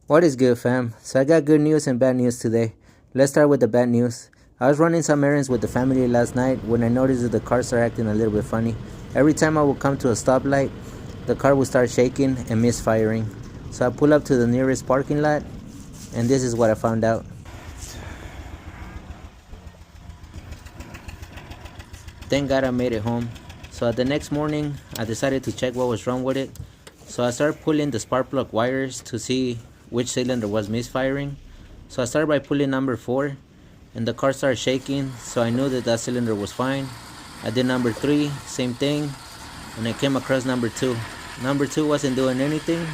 What is good, fam? So I got good news and bad news today. Let's start with the bad news. I was running some errands with the family last night when I noticed that the cars are acting a little bit funny. Every time I would come to a stoplight, the car would start shaking and misfiring. So I pull up to the nearest parking lot, and this is what I found out. Thank God I made it home. So the next morning, I decided to check what was wrong with it. So I started pulling the spark plug wires to see which cylinder was misfiring. So I started by pulling number 4, and the car started shaking, so I knew that that cylinder was fine. I did number 3, same thing, and I came across number 2. Number 2 wasn't doing anything,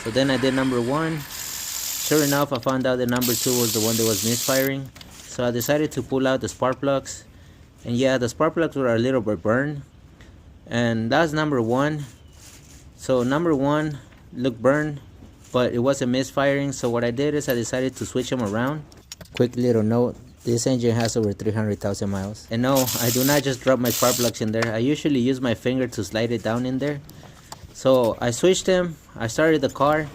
so then I did number 1. Sure enough, I found out that number 2 was the one that was misfiring. So I decided to pull out the spark plugs, and yeah, the spark plugs were a little bit burned, and that's number 1. So number 1 looked burned, but it wasn't misfiring. So what I did is I decided to switch them around. Quick little note, this engine has over 300,000 miles. And no, I do not just drop my spark plugs in there. I usually use my finger to slide it down in there. So I switched them, I started the car,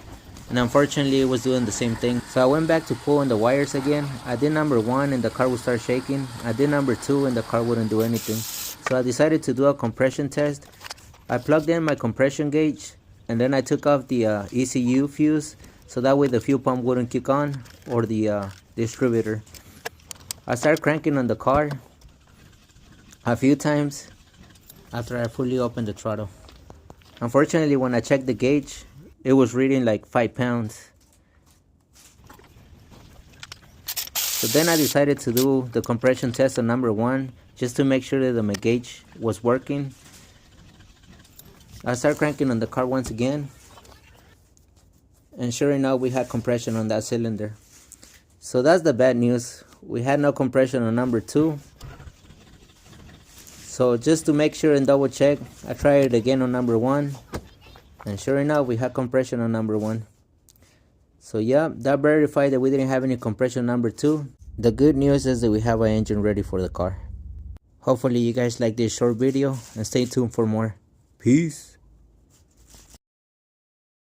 and unfortunately it was doing the same thing. So I went back to pulling the wires again. I did number 1 and the car would start shaking. I did number 2 and the car wouldn't do anything. So I decided to do a compression test. I plugged in my compression gauge, and then I took off the ECU fuse, so that way the fuel pump wouldn't kick on, or the distributor. I started cranking on the car a few times after I fully opened the throttle. Unfortunately, when I checked the gauge, it was reading like 5 pounds. So then I decided to do the compression test on number 1, just to make sure that my gauge was working. I started cranking on the car once again, and sure enough, we had compression on that cylinder. So that's the bad news. We had no compression on number 2. So just to make sure and double check, I tried it again on number 1, and sure enough, we had compression on number 1. So yeah, that verified that we didn't have any compression on number 2. The good news is that we have our engine ready for the car. Hopefully you guys like this short video, and stay tuned for more. Peace.